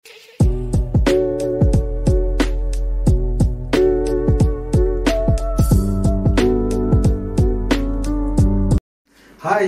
Hi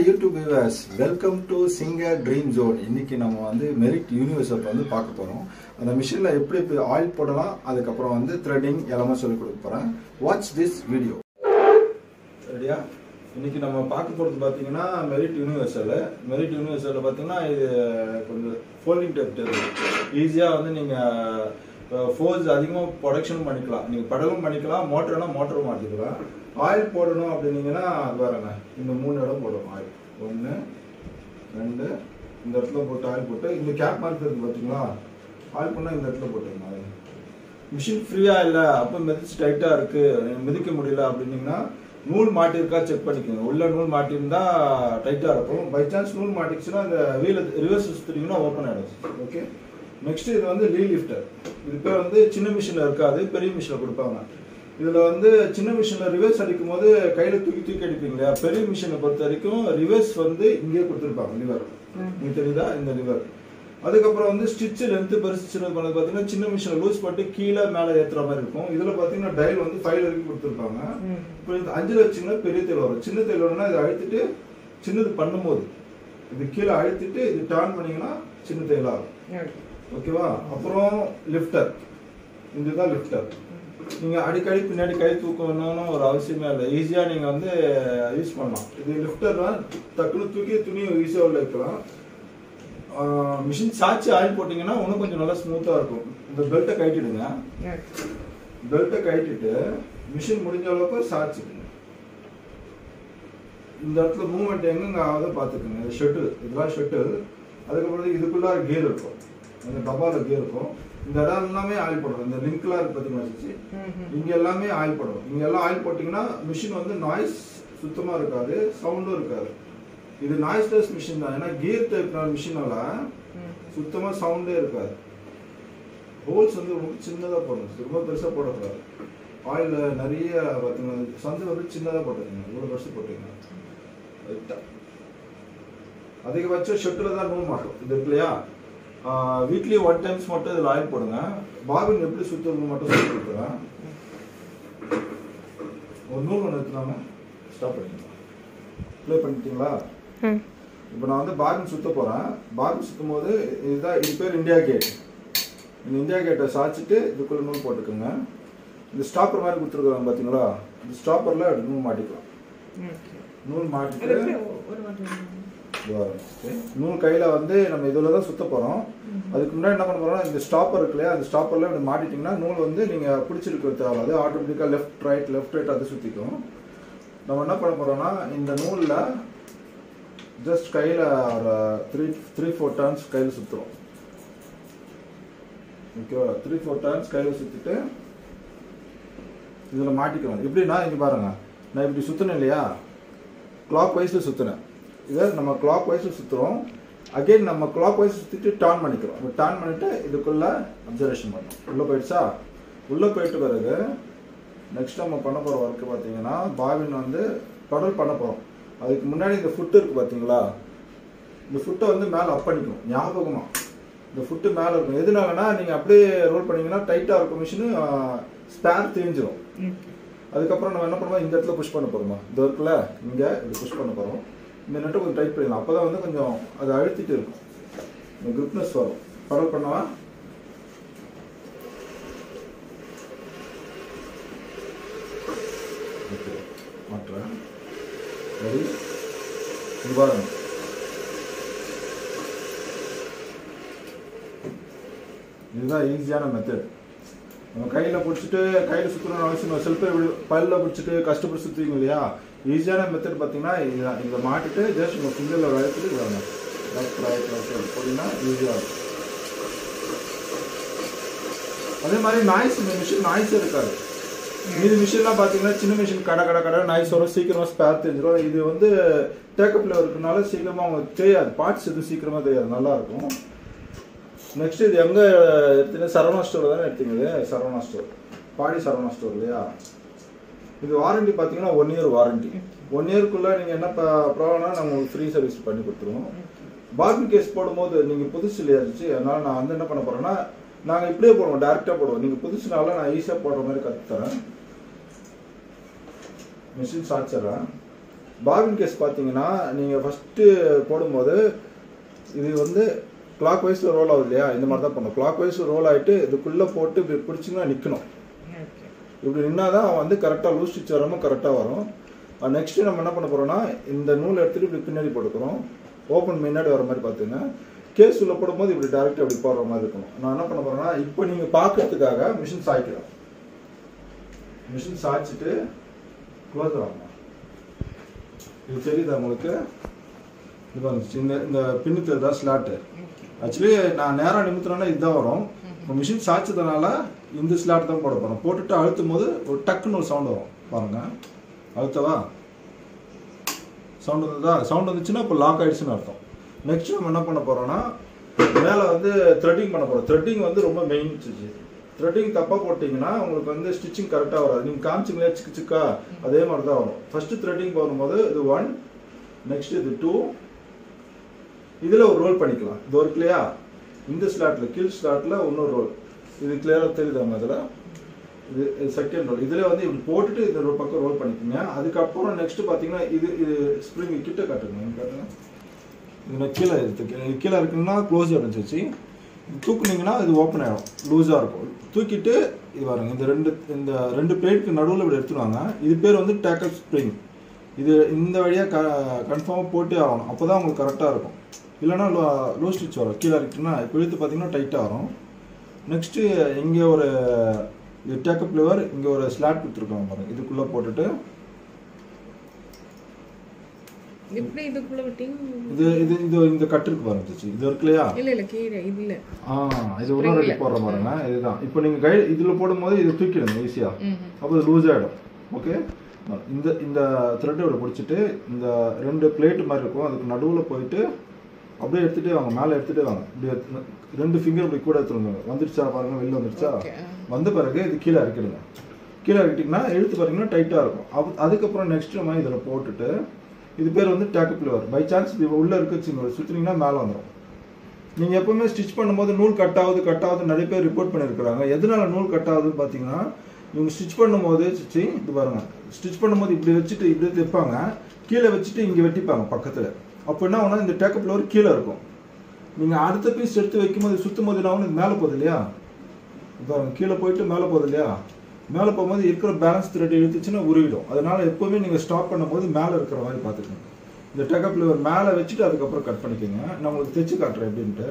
YouTube viewers, welcome to Singer Dream Zone. இன்னைக்கு நம்ம வந்து மெரிட் யூனிவர்சல் வந்து பார்க்க போறோம். அந்த மிஷின்ல எப்படி ஆயில் போடலாம், அதுக்கு அப்புறம் வந்து த்ரெடிங் எல்லாமே சொல்லி கொடுக்க போறேன். Watch this video. ரெடியா? இன்னைக்கு நம்ம பார்க்க போறது பாத்தீங்கன்னா மெரிட் யூனிவர்சல்ல பாத்தீங்கன்னா இது கொஞ்சம் ஃபோல்டிங் டைப் டேபிள். ஈஸியா வந்து நீங்க ஃபோர்ஸ் அதிகமா ப்ரொடக்ஷன் பண்ணிக்கலாம். நீங்க பெடலும் பண்ணிக்கலாம், மோட்டர்னா மோட்டர் மாத்திக்கலாம். ஆயில் போடணும் அப்படின்னீங்கன்னா பாருங்க, இந்த 3 இடம் போடணும் ஆயில். 1 2 இந்த இடத்துல போட்டு ஆயில் போட்டு இந்த கேப் மார்க் இருக்கு பார்த்தீங்களா, ஆயில் பண்ணால் இந்த இடத்துல போட்டுருங்க ஆயில். மிஷின் ஃப்ரீயா இல்லை, அப்போ மிதிச்சு டைட்டா இருக்கு, மிதிக்க முடியல அப்படின்னீங்கன்னா நூல் மாட்டிருக்கா செக் பண்ணிக்கோங்க. உள்ள நூல் மாட்டிருந்தா டைட்டா இருக்கும். பை சான்ஸ் நூல் மாட்டிச்சுன்னா அந்த வீல ரிவர்ஸ் சுற்றிங்கன்னா ஓப்பன் ஆயிடும். ஓகே, நெக்ஸ்ட் இது வந்து லீ லிஃப்டர். இது பேர் வந்து சின்ன மிஷின்ல இருக்காது, பெரிய மிஷின்ல கொடுப்பாங்க. இதுல வந்து சின்ன மிஷின்ல ரிவர்ஸ் அடிக்கும் போது கையில தூக்கி அடிப்பீங்க இல்லையா, பெரிய மிஷினை பொறுத்த வரைக்கும் ரிவர்ஸ் வந்து இங்கே கொடுத்துருப்பாங்க லிவர். உங்களுக்கு தெரியுதா இந்த லிவர். அதுக்கப்புறம் வந்து ஸ்டிச் லென்த் பெருசு பண்ணது பாத்தீங்கன்னா சின்ன மிஷினை லூஸ் பண்ணி கீழே மேல ஏத்துற மாதிரி இருக்கும். இதுல பாத்தீங்கன்னா டைல் வந்து 5 வரைக்கும் கொடுத்துருப்பாங்க. இப்போ இந்த 5 வச்சீங்கன்னா பெரிய தையல் வரும். சின்ன தையல் வரும்னா இதை அழுத்திட்டு சின்னது பண்ணும்போது இது கீழே அழுத்திட்டு இது டர்ன் பண்ணீங்கன்னா சின்ன தையல் ஆகும். ஓகேவா? அப்புறம் லிஃப்டர், இதுதான் லிஃப்டர். நீங்க அடிக்கடி பின்னாடி கை தூக்கணும்னு ஒரு அவசியமே இல்லை, ஈஸியா நீங்க வந்து யூஸ் பண்ணலாம். இது லிஃப்டர் தான், டக்குனு தூக்கி துணி ஈஸியா உள்ள வைக்கலாம். மிஷின் சாய்ச்சி ஆயில் போட்டீங்கன்னா இன்னும் கொஞ்சம் நல்லா ஸ்மூத்தா இருக்கும். இந்த பெல்ட்டை கட்டிடுங்க. பெல்ட்டை கட்டிட்டு மிஷின் முடிஞ்ச அளவுக்கு சாய்ச்சிடுங்க. இந்த இடத்துல மூவ்மெண்ட் எங்க ஆகுதோ பாத்துக்கோங்க. இது ஷட்டில், இதெல்லாம் ஷட்டில். அதுக்கப்புறம் இதுக்குள்ள கியர் இருக்கும், அந்த டப்பால கியர் இருக்கும். இந்த இடம் எல்லாமே ஆயில் போடணும். இந்த லிங்க்லாம் இருக்கு பார்த்தீங்கன்னா, இங்க எல்லாமே ஆயில் போடணும். இங்க எல்லாம் ஆயில் போட்டீங்கன்னா மிஷின் வந்து நாய்ஸ் சுத்தமா இருக்காது, சவுண்டும் இருக்காது. இது நாய்ஸ்லெஸ் மிஷின் தான். ஏன்னா கியர் டைப் மிஷினால சுத்தமா சவுண்டே இருக்காது. ஹோல்ஸ் வந்து ரொம்ப சின்னதா போடணும், ரொம்ப பெருசா போடக்கூடாது. ஆயில் நிறைய பார்த்தீங்கன்னா சந்து வந்து சின்னதா போட்டுக்கோங்க. இவ்வளவு பெருசு போட்டுக்கோங்க. அதிகபட்சம் ஷெட்டில் தான் நூல் மாட்டோம். இது இருக்கு இல்லையா, வீக்லி 1 டைம்ஸ் மட்டும் இதில் ஆயில் போடுங்க. பாபின் எப்படி சுற்றுறது மட்டும் சொல்லி கொடுக்குறேன். ஒரு நூல் ஒன்று எடுத்துனாங்க, ஸ்டாப் பண்ணிக்கலாம். ப்ளே பண்ணிட்டீங்களா? இப்போ நான் வந்து பாபின் சுற்ற போகிறேன். பாபின் சுற்றும் போது இதுதான், இது பேர் இந்தியா கேட். இந்த இந்தியா கேட்டை சாய்ச்சிட்டு இதுக்குள்ளே நூல் போட்டுக்கோங்க. இந்த ஸ்டாப்பர் மாதிரி கொடுத்துருக்குறாங்க பார்த்தீங்களா, இந்த ஸ்டாப்பரில் அப்படி நூல் மாட்டிக்கலாம். நூல் மாட்டிட்டு நூல் கையில வந்து நம்ம இதுல தான் சுத்த போறோம். அதுக்கு முன்னாடி என்ன பண்ண போறோம்னா, இந்த ஸ்டாப்பர் இருக்கு இல்லையா, அந்த ஸ்டாப்பர்ல இப்படி மாட்டிட்டீங்கன்னா நூல் வந்து நீங்க பிடிச்சிருக்க தேவை, அது ஆட்டோமேட்டிக்கா லெஃப்ட் ரைட் அது சுத்திக்கும். நம்ம என்ன பண்ண போறோம்னா, இந்த நூல்ல ஜஸ்ட் கையில ஒரு 3-4 டர்ன்ஸ் கையில சுத்துறோம். ஓகேவா? 3-4 டர்ன்ஸ் கையில சுத்திட்டு இதுல மாட்டிக்கலாம். எப்படின்னா இங்க பாருங்க, நான் இப்படி சுத்தினேன் இல்லையா, கிளாக் வைஸ்ல சுத்தினேன். இதை நம்ம கிளாக் வைஸ் சுற்றுறோம். அகெயின் நம்ம கிளாக் வைஸ் சுற்றிட்டு டர்ன் பண்ணிக்கிறோம். டர்ன் பண்ணிட்டு இதுக்குள்ள அப்சர்வேஷன் பண்ணோம். உள்ளே போயிடுச்சா? உள்ளே போயிட்டு பிறகு நெக்ஸ்ட் நம்ம பண்ண போகிற ஒர்க்கு பார்த்தீங்கன்னா, பாபின் வந்து பெடல் பண்ண போகிறோம். அதுக்கு முன்னாடி இந்த ஃபுட்டு இருக்குது பார்த்தீங்களா, இந்த ஃபுட்டை வந்து மேலே அப் பண்ணிக்கணும். ஞாபகமாக இந்த ஃபுட்டு மேலே இருக்கும். எதுனாலனா நீங்கள் அப்படியே ரோல் பண்ணிங்கன்னா டைட்டாக இருக்கும் மிஷினு, ஸ்பேர் தெரிஞ்சிடும். அதுக்கப்புறம் நம்ம என்ன பண்ணுவோம், இந்த இடத்துல புஷ் பண்ண போகிறோமா, இந்த ஒர்க்கில் இங்கே இப்படி புஷ் பண்ண போகிறோம். இந்த நெட்டை கொஞ்சம் டைட் பண்ணிடலாம். அப்போ தான் வந்து கொஞ்சம் அது அழுத்திட்டு இருக்கும், இந்த கிரிப்னஸ் வரும். பெடல் பண்ணவா? ஓகே, மாட்டுறேன். சரி, இது பாருங்க. இதுதான் ஈஸியான மெத்தட். நம்ம கையில் பிடிச்சிட்டு கையில் சுற்றணும்னு அவசியம். சில பேர் பல்ல பிடிச்சிட்டு கஷ்டப்பட்டு சுற்றுவீங்க இல்லையா, ஈஸியான மெத்தட் பார்த்தீங்கன்னா இதுதான். இதை மாட்டிட்டு ஜஸ்ட் உங்கள் ஃபிங்கரில் வளர்த்துட்டு வாங்க, லெஃப்ட் ரைட் போட்டிங்கன்னா ஈஸியாக இருக்கும். அதே மாதிரி நாய்ஸ், இந்த மிஷின் நாய்ஸே இருக்காது. மீதி மிஷின்லாம் பார்த்தீங்கன்னா சின்ன மிஷின் கடை நாய்ஸ் வரும், சீக்கிரமாக ஸ்பேர் தெரிஞ்சிடும். இது வந்து டேக்கப்பில் இருக்கிறதுனால சீக்கிரமாக உங்களுக்கு தெரியாது, பார்ட்ஸ் எதுவும் சீக்கிரமாக தெரியாது, நல்லாயிருக்கும். நெக்ஸ்ட் இது எங்கே எடுத்தீங்க? சரவணா ஸ்டோர் தானே எடுத்தீங்க. சரவணா ஸ்டோர், பாடி சரவணா ஸ்டோர் இல்லையா. இது வாரண்டி பார்த்தீங்கன்னா 1 இயர் வாரண்டி. 1 இயருக்குள்ளே நீங்கள் என்ன ப்ராப்ளம்னா நம்ம உங்களுக்கு ஃப்ரீ சர்வீஸ் பண்ணி கொடுத்துருவோம். பாபின் கேஸ் போடும்போது நீங்கள் புதுசு இல்லையாச்சு, அதனால் நான் வந்து என்ன பண்ண போகிறேன்னா நாங்கள் இப்படியே போடுவோம், டேரெக்டாக போடுவோம். நீங்கள் புதுசுனால நான் ஈஸியாக போடுற மாதிரி கற்றுத்தரேன். மிஷின் சாய்ச்சிட்றேன். பாபின் கேஸ் பார்த்தீங்கன்னா நீங்கள் ஃபஸ்ட்டு போடும்போது இது வந்து கிளாக் வைஸில் ரோல் ஆகுது இல்லையா, இந்த மாதிரி தான் பண்ணணும். கிளாக் வைஸில் ரோல் ஆகிட்டு இதுக்குள்ளே போட்டு இப்படி பிடிச்சிங்கன்னா நிற்கணும். இப்படி நின்னால் தான் வந்து கரெக்டாக லூஸ் ஸ்டிச் வராமல் கரெக்டாக வரும். நெக்ஸ்ட்டு நம்ம என்ன பண்ண போகிறோம்னா இந்த நூல் எடுத்துகிட்டு இப்படி பின்னாடி போட்டுக்கிறோம். ஓப்பன் முன்னாடி வர மாதிரி பார்த்துங்க. கேஸ் உள்ள போடும்போது இப்படி டேரெக்டாக இப்படி போடுற மாதிரி இருக்கணும். நான் என்ன பண்ண போகிறேன்னா இப்போ நீங்கள் பார்க்கறதுக்காக மிஷின் சாய்க்கிறோம். மிஷின் சாய்ச்சிட்டு க்ளோஸ் ஆகும். இது தெரியுதா உங்களுக்கு? இது வந்துச்சு. இந்த பின்னுக்கு தான் ஸ்லாட்டு. ஆக்சுவலி நான் நேராக நிமித்தினா இதுதான் வரும். இப்போ மிஷின் சாய்ச்சதுனால இந்த ஸ்லாட் தான் போட போகிறோம். போட்டுட்டு அழுத்தும் போது ஒரு டக்குன்னு ஒரு சவுண்ட் வரும் பாருங்கள். அழுத்தவா சவுண்ட் வந்ததா? சவுண்ட் வந்துச்சுன்னா இப்போ லாக் ஆகிடுச்சுன்னு அர்த்தம். நெக்ஸ்ட் நம்ம என்ன பண்ண போகிறோம்னா மேலே வந்து த்ரெட்டிங் பண்ண போகிறோம். த்ரெட்டிங் வந்து ரொம்ப மெயின். த்ரெட்டிங் தப்பாக போட்டிங்கன்னா உங்களுக்கு வந்து ஸ்டிச்சிங் கரெக்டாக வராது. நீங்கள் காமிச்சிங்களே சிக்கு சிக்கா அதே மாதிரி தான் வரும். ஃபஸ்ட்டு த்ரெட்டிங் போகும்போது இது 1, நெக்ஸ்ட் இது 2, இதில் ஒரு ரோல் பண்ணிக்கலாம். இது ஒரு இல்லையா, இந்த ஸ்லாட்டில் கீழ் ஸ்லாட்டில் இன்னொரு ரோல். இது கிளியராக தெரியுதாங்க? அதில் இது செகண்ட் ரோல். இதில் வந்து இப்படி போட்டுட்டு இந்த ஒரு பக்கம் ரோல் பண்ணிக்கோங்க. அதுக்கப்புறம் நெக்ஸ்ட்டு பார்த்தீங்கன்னா இது ஸ்ப்ரிங் கிட்ட காட்டுங்க. காட்டுங்க. இது கீழே இது கீழே இருக்குன்னா க்ளோஸ் இருந்துச்சு. தூக்குனீங்கன்னா இது ஓப்பன் ஆகிடும், லூஸாக இருக்கும். தூக்கிட்டு இது பாருங்க, இந்த ரெண்டு பிளேட்டுக்கு நடுவில் இப்படி எடுத்துடுவாங்க. இது பேர் வந்து டேக்கப் ஸ்ப்ரிங். இது இந்த வழியாக கன்ஃபார்மாக போட்டே ஆகணும். அப்போ தான் உங்களுக்கு கரெக்டாக இருக்கும். இல்லைன்னா லூஸ் ஸ்டிச் வரும். கீழே இருக்குன்னா இப்போ இழுத்து பார்த்தீங்கன்னா டைட்டாக வரும். நெக்ஸ்ட்டு இங்கே ஒரு இது டேக்கப் லிவர், இங்கே ஒரு ஸ்லாட் கொடுத்துருக்காங்க பாருங்க. இதுக்குள்ளே போட்டுட்டு இந்த கட்டு இருக்கு பாருங்க. இது இருக்கு இல்லையா? இது ஒரு ரெடி போடுற பாருங்க. இதுதான் இப்போ நீங்கள் கைடு இதில் போடும்போது இது தூக்கிடுங்க ஈஸியாக. அப்போ இது லூஸ் ஆகிடும். ஓகே. இந்த த்ரெட்டோட பிடிச்சிட்டு இந்த 2 பிளேட்டு மாதிரி இருக்கும், அதுக்கு நடுவில் போயிட்டு அப்படியே எடுத்துகிட்டே வாங்க, மேலே எடுத்துகிட்டே வாங்க. இப்படி 2 ஃபிங்கர் இப்படி கூட எடுத்துருங்க. வந்துடுச்சா பாருங்க, வெளில வந்துடுச்சா? வந்த பிறகு இது கீழே இறக்கிடுங்க. கீழே இறக்கிட்டிங்கன்னா எழுத்து பார்த்தீங்கன்னா டைட்டாக இருக்கும். அதுக்கப்புறம் நெக்ஸ்ட் நம்ம இதில் போட்டுட்டு இது பேர் வந்து டேக்கப் லிவர். பை சான்ஸ் இது உள்ளே இருக்குச்சுங்க சுற்றினீங்கன்னா மேலே வந்துடும். நீங்கள் எப்போவுமே ஸ்டிச் பண்ணும்போது நூல் கட் ஆகுது நிறைய பேர் ரிப்போர்ட் பண்ணியிருக்கிறாங்க. எதனால நூல் கட் ஆகுதுன்னு பார்த்தீங்கன்னா இவங்க ஸ்டிச் பண்ணும்போது இது பாருங்கள், ஸ்டிச் பண்ணும்போது இப்படி வச்சுட்டு இப்படி தைப்பாங்க, கீழே வச்சுட்டு இங்கே வெட்டிப்பாங்க பக்கத்தில். அப்போ என்ன ஆகுனா இந்த டேக்கப் லிவர் கீழே இருக்கும். நீங்கள் அடுத்த பீஸ் எடுத்து வைக்கும்போது சுற்றும் போது என்ன ஆகும், மேலே போகுது இல்லையா? பாருங்க, கீழே போயிட்டு மேலே போகுது இல்லையா? மேலே போகும்போது இருக்கிற பேலன்ஸ் த்ரெட் இழுத்துச்சுன்னா உருவிடும். அதனால் எப்போவுமே நீங்கள் ஸ்டாப் பண்ணும்போது மேலே இருக்கிற மாதிரி பார்த்துக்கோங்க. இந்த டேக்கப் லிவர் மேலே வச்சுட்டு அதுக்கப்புறம் கட் பண்ணிக்கோங்க. நான் உங்களுக்கு தைச்சு காட்டுறேன் எப்படின்ட்டு.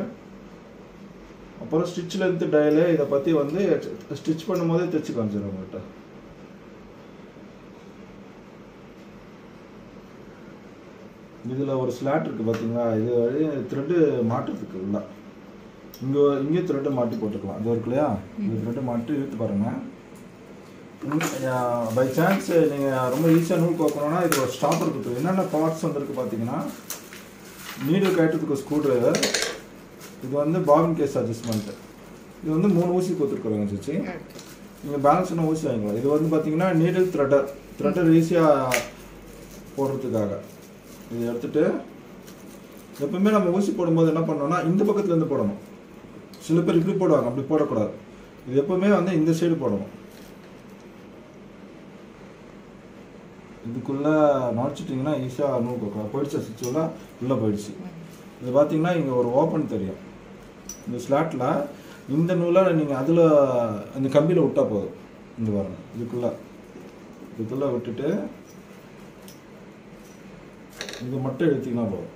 அப்புறம் ஸ்டிச் லென்த் டயலு இதை பற்றி வந்து ஸ்டிச் பண்ணும்போதே தைச்சு காமிச்சிடும் உங்கள்கிட்ட. இதில் ஒரு ஸ்லாட் இருக்குது பார்த்தீங்களா? இது வழி த்ரெட்டு மாட்டுறதுக்கு இல்லை. இங்கே த்ரெட்டை மாட்டி போட்டுக்கலாம். அது இருக்கு இல்லையா? இந்த த்ரெட்டை மாட்டி இழுத்து பாருங்கள். பை சான்ஸ் நீங்கள் ரொம்ப ஈஸியாக நூல் கோக்கணும்னா இது ஒரு ஸ்டாப்பர் இருக்குது. என்னென்ன பார்ட்ஸ் வந்துருக்கு பார்த்தீங்கன்னா நீடில் கட்டுறதுக்கு ஸ்க்ரூ ட்ரைவர், இது வந்து பாபின் கேஸ் அட்ஜஸ்ட்மெண்ட்டு, இது வந்து 3 ஊசி கொடுத்துருக்குறாங்க சிச்சி. நீங்கள் பேலன்ஸ்னா ஊசி வாங்கிக்கலாம். இது வந்து பார்த்தீங்கன்னா நீடில் த்ரெட்டர் ஈஸியாக போடுறதுக்காக இது எடுத்துகிட்டு எப்பவுமே நம்ம ஊசி போடும்போது என்ன பண்ணோம்னா இந்த பக்கத்துலேருந்து போடணும். சில பேர் இப்படி போடுவாங்க, அப்படி போடக்கூடாது. இது எப்பவுமே வந்து இந்த சைடு போடணும். இதுக்குள்ளே நுழைச்சிட்டிங்கன்னா ஈஸியாக நூல் கோக்கலாம். போயிடுச்சு சுவிட்சுலாம் உள்ளே போயிடுச்சு. இது பார்த்தீங்கன்னா இங்கே ஒரு ஓப்பன் தெரியும். இந்த ஸ்லாட்டில் இந்த நூலை நீங்கள் அதில் அந்த கம்பியில் விட்டால் போதும். இந்த பாருங்க, இதுக்குள்ளே விட்டுட்டு இது மட்டும் எடுத்திங்கன்னா போதும்.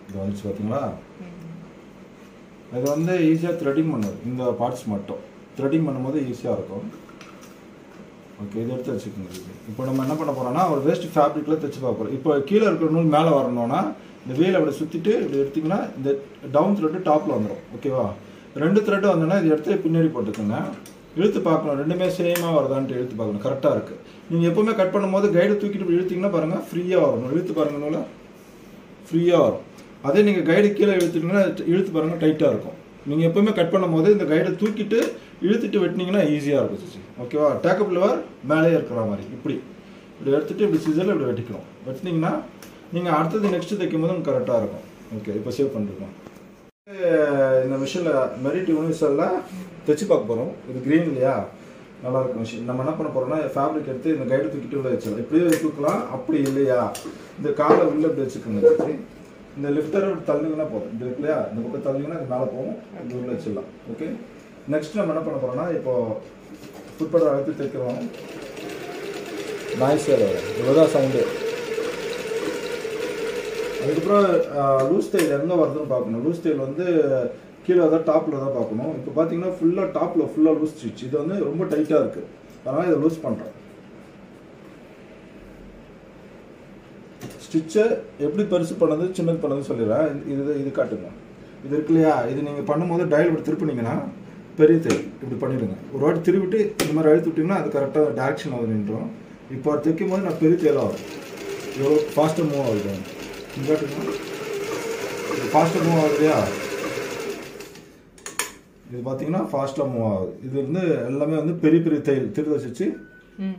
இது வந்துச்சு பார்த்தீங்களா? இது வந்து ஈஸியாக த்ரெட்டிங் பண்ணுது. இந்த பார்ட்ஸ் மட்டும் த்ரெட்டிங் பண்ணும்போது ஈஸியாக இருக்கும். ஓகே, இதை எடுத்து வச்சுக்கோங்க. இப்போ நம்ம என்ன பண்ண போகிறோம்னா ஒரு வேஸ்ட் ஃபேப்ரிக்கில் தைச்சு பார்க்க போகிறோம். இப்போ கீழே இருக்கிற நூல் மேலே வரணும்னா இந்த வீல் அப்படி சுற்றிட்டு இப்படி எடுத்திங்கன்னா இந்த டவுன் த்ரெட்டு டாப்பில் வந்துடும். ஓகேவா? 2 த்ரெட்டு வந்தோன்னா இது எடுத்து பின்னாடி போட்டுக்கோங்க. இழுத்து பார்க்கணும், ரெண்டுமே சேமாக வருதான்ட்டு இழுத்து பார்க்கணும். கரெக்டாக இருக்குது. நீங்கள் எப்போவுமே கட் பண்ணும்போது கைடை தூக்கிட்டு இழுத்திங்கன்னா பாருங்கள் ஃப்ரீயாக வரணும். இழுத்து பாருங்கள், நூலை ஃப்ரீயாக வரும். அதே நீங்கள் கைடு கீழே இழுத்துட்டிங்கன்னா இழுத்து பாருங்கள் டைட்டாக இருக்கும். நீங்கள் எப்போவுமே கட் பண்ணும்போது இந்த கைடை தூக்கிட்டு இழுத்துட்டு வெட்டினீங்கன்னா ஈஸியாக இருக்கும். ஓகேவா? டேக்கப் லிவர் மேலே இருக்கிற மாதிரி இப்படி எடுத்துகிட்டு இப்படி சிசரில் இப்படி வெட்டிக்கணும். வெட்டினீங்கன்னா நீங்கள் அடுத்தது நெக்ஸ்ட்டு தைக்கும் போது கரெக்டாக இருக்கும். ஓகே, இப்போ சேவ் பண்ணிருக்கோம். இந்த மிஷினில் மெரிட் யூனிவர்சலில் தைச்சு பார்க்க போகிறோம். இது க்ரீன் இல்லையா, நல்லா இருக்கும் மிஷின். நம்ம என்ன பண்ண போகிறோம்னா ஃபேப்ரிக் எடுத்து இந்த கைடு தூக்கிட்டு உள்ள வச்சிடலாம். இப்படியே தூக்கலாம். அப்படி இல்லையா இந்த காலை உள்ள இப்படி வச்சுக்கோங்க. இந்த லிஃப்டரை தள்ளுங்கன்னா போதும். இது இருக்கு இல்லையா, இந்த பக்கம் தள்ளுங்கன்னா இது மேலே போகும். இது உள்ள வச்சிடலாம். ஓகே, நெக்ஸ்ட் நம்ம என்ன பண்ண போகிறோம்னா இப்போ ஃபுட்பேட் அழுத்தி தைக்கிறோம். நாய்ஸே வரும், இவ்வளோதான் சவுண்டு. அதுக்கப்புறம் லூஸ் தையல் எங்கே வருதுன்னு பார்க்கணும். லூஸ் தையல் வந்து கீழே தான் டாப்பில் தான் பார்க்கணும். இப்போ பார்த்தீங்கன்னா ஃபுல்லாக டாப்பில் ஃபுல்லாக லூஸ் ஸ்டிச். இது வந்து ரொம்ப டைட்டாக இருக்குது, அதனால் இதை லூஸ் பண்ணுறேன். ஸ்டிச்சை எப்படி பெருசு பண்ணது சின்னது பண்ணது சொல்லிடுறேன். இது காட்டுங்க. இது இருக்கு இல்லையா, இது நீங்கள் பண்ணும்போது டயல் இப்படி திருப்பினீங்கன்னா பெரிய தையல் இப்படி பண்ணிவிடுங்க. ஒரு வாட்டி திருவிட்டு இந்த மாதிரி அழுத்தி விட்டிங்கன்னா அது கரெக்டாக டேரக்ஷன் ஆகுது நின்றோம். இப்போ அது தைக்கும் போது நான் பெரிய தையலாக ஆகும். எவ்வளோ ஃபாஸ்ட்டாக மூவ் ஆகுது காட்டுங்க. இது ஃபாஸ்ட்டாக மூவ் ஆகுது இல்லையா, இது பார்த்தீங்கன்னா ஃபாஸ்ட்டாக மூவ் ஆகுது. இது வந்து எல்லாமே வந்து பெரிய பெரிய தையல் திருத வச்சு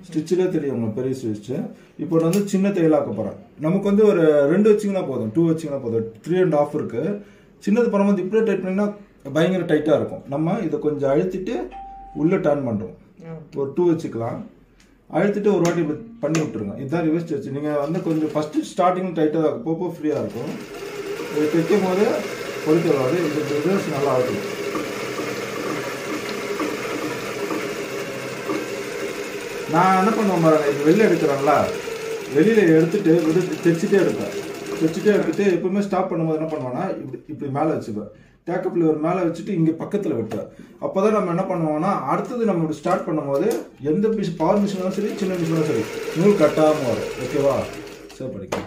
ஸ்டிச்சிலே தெரியும் பெரிய ஸ்டிச்சு. இப்போ நான் வந்து சின்ன தையலாக்க போகிறேன். நமக்கு வந்து ஒரு 2 வச்சிங்கன்னா போதும், 2 வச்சிங்கன்னா போதும். 3.5 இருக்குது. சின்னது பண்ணும்போது இப்படியே டைட் பண்ணிங்கன்னா பயங்கர டைட்டாக இருக்கும். நம்ம இதை கொஞ்சம் அழுத்திட்டு உள்ளே டர்ன் பண்ணுறோம். ஒரு 2 வச்சுக்கலாம். அழுத்திட்டு ஒரு வாட்டி இப்படி பண்ணி விட்டுருங்க. இதுதான் ரிவர்ஸ் வச்சு. நீங்கள் வந்து கொஞ்சம் ஃபஸ்ட்டு ஸ்டார்டிங் டைட்டாக தான் இருக்கும், போக ஃப்ரீயாக இருக்கும். இது தைக்கும் போது பொறுத்து வராது. இந்த ரிவர்ஸ் நல்லா இருக்கும். நான் என்ன பண்ணுவேன் பாருங்க, இது வெளில எடுக்கிறேன்ல, வெளியில் எடுத்துட்டு தைச்சிட்டே எடுப்பேன். தைச்சிட்டே எடுத்துட்டு எப்பவுமே ஸ்டாப் பண்ணும்போது என்ன பண்ணுவேன்னா இப்படி மேலே வச்சுப்பேன். டேக்கப்பில் ஒரு மேலே வச்சுட்டு இங்கே பக்கத்தில் வைப்பேன். அப்போ தான் நம்ம என்ன பண்ணுவோம்னா அடுத்தது நம்ம இப்படி ஸ்டார்ட் பண்ணும்போது எந்த பவர் மிஷினாலும் சரி சின்ன மிஷினாலும் சரி நூல் கட்டாமல் வரும். ஓகேவா, சேவ் பண்ணிக்கலாம்.